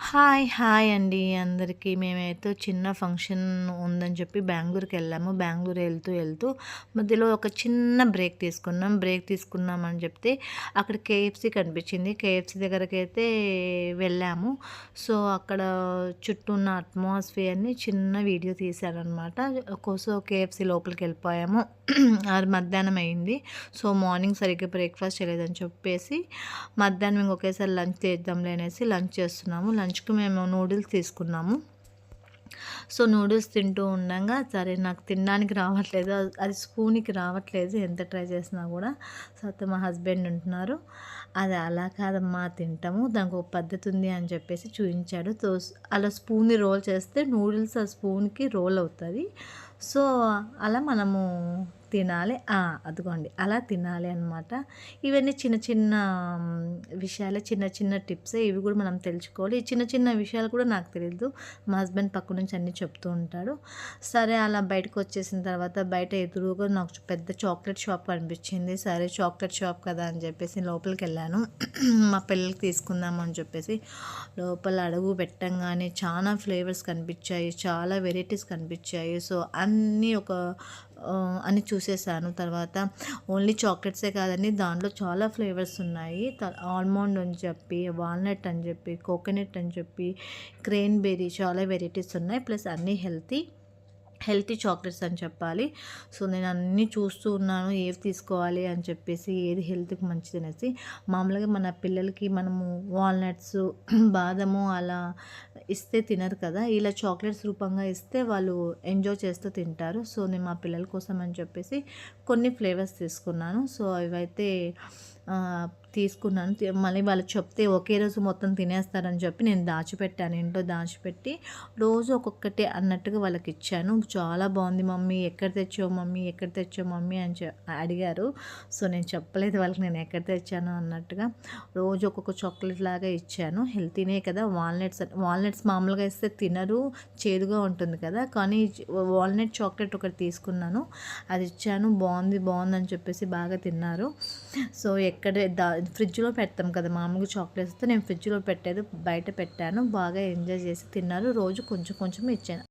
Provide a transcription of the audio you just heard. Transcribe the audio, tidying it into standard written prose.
Hi అండి అందరికీ. మేమైతే చిన్న ఫంక్షన్ ఉందని చెప్పి బెంగుళూరుకెళ్ళాము. బెంగుళూరు వెళ్తూ మధ్యలో ఒక చిన్న బ్రేక్ తీసుకున్నామని చెప్తే అక్కడ కేఎఫ్‌సీ కనిపించింది. కేఎఫ్‌సీ దగ్గరకైతే వెళ్ళాము. సో, అక్కడ చుట్టూ ఉన్న అట్మాస్ఫియర్‌ని చిన్న వీడియో తీశాననమాట. సో, కేఎఫ్‌సీ లోపలికెళ్ళిపోయాము. అది మధ్యాహ్నం అయింది. సో, మార్నింగ్ సరిగ్గా బ్రేక్‌ఫాస్ట్ చేయలేదని చెప్పేసి మధ్యాహ్నం ఇంక ఒకేసారి లంచ్ చేద్దాంలే అనేసి లంచ్ చేస్తున్నాము. లంచ్‌కి మేము నూడిల్స్ తీసుకున్నాము. సో, నూడిల్స్ తింటూ ఉండంగా సరే నాకు తినడానికి రావట్లేదు. అది స్పూన్‌కి రావట్లేదు ఎంత ట్రై చేసినా కూడా. సో, మా హస్బెండ్ ఉంటున్నారు. అది అలా కాదమ్మా తింటాము. దానికి ఒక పద్ధతి ఉంది అని చెప్పేసి చూయించాడు. అలా స్పూన్‌ని రోల్ చేస్తే నూడిల్స్ ఆ స్పూన్‌కి రోల్ అవుతది. సో, అలా మనము తినాలి. అదిగోండి అలా తినాలి అనమాట. ఇవన్నీ చిన్న చిన్న విషయాలే, చిన్న చిన్న టిప్సే. ఇవి కూడా మనం తెలుసుకోవాలి. ఈ చిన్న చిన్న విషయాలు కూడా నాకు తెలీదు. మా హస్బెండ్ పక్క నుంచి అన్నీ చెప్తూ ఉంటాడు. సరే అలా బయటకొచ్చేసిన తర్వాత బయట ఎదురుగా నాకు పెద్ద చాక్లెట్ షాప్ కనిపించింది. సరే చాక్లెట్ షాప్ కదా అని చెప్పేసి లోపలికెళ్ళాను. మా పిల్లలకి తీసుకుందాము అని చెప్పేసి లోపల అడుగు పెట్టంగానే చాలా ఫ్లేవర్స్ కనిపించాయి. చాలా వెరైటీస్ కనిపించాయి. సో, అన్నీ అన్నీ చూసేసాను. తర్వాత ఓన్లీ చాక్లెట్సే కాదండి, దాంట్లో చాలా ఫ్లేవర్స్ ఉన్నాయి. ఆల్మండ్ అని చెప్పి, వాల్నట్ అని చెప్పి, కోకోనట్ అని చెప్పి, క్రేన్బెర్రీ చాలా వెరైటీస్ ఉన్నాయి. ప్లస్ అన్నీ హెల్తీ చాక్లెట్స్ అని చెప్పాలి. సో, నేను అన్నీ చూస్తూ ఉన్నాను ఏవి తీసుకోవాలి అని చెప్పేసి, ఏది హెల్త్‌కి మంచిది అనేసి. మామూలుగా మన పిల్లలకి మనము వాల్నట్స్, బాదము అలా ఇస్తే తినరు కదా. ఇలా చాక్లెట్స్ రూపంగా ఇస్తే వాళ్ళు ఎంజాయ్ చేస్తూ తింటారు. సో, నేను మా పిల్లల కోసం అని చెప్పేసి కొన్ని ఫ్లేవర్స్ తీసుకున్నాను. సో, ఇవైతే తీసుకున్నాను. మళ్ళీ వాళ్ళు చెప్తే ఒకే రోజు మొత్తం తినేస్తారని చెప్పి నేను దాచిపెట్టాను. ఇంట్లో దాచిపెట్టి రోజు ఒక్కొక్కటి అన్నట్టుగా వాళ్ళకి ఇచ్చాను. చాలా బాగుంది మమ్మీ, ఎక్కడ తెచ్చావు మమ్మీ, ఎక్కడ తెచ్చావు మమ్మీ అని అడిగారు. సో, నేను చెప్పలేదు వాళ్ళకి నేను ఎక్కడ తెచ్చాను అన్నట్టుగా. రోజు ఒక్కొక్క చాక్లెట్ లాగా ఇచ్చాను. హెల్తీనే కదా. వాల్నట్స్ మామూలుగా ఇస్తే తినరు, చేదుగా ఉంటుంది కదా. కానీ వాల్నట్ చాక్లెట్ ఒకటి తీసుకున్నాను, అది ఇచ్చాను. బాగుందని చెప్పేసి బాగా తిన్నారు. సో, ఫ్రిడ్జ్లో పెడతాం కదా మామూలుగా చాక్లెట్స్, నేను ఫ్రిడ్జ్లో పెట్టలేదు, బయట పెట్టాను. బాగా ఎంజాయ్ చేసి తిన్నారు. రోజు కొంచెం కొంచెం ఇచ్చాను.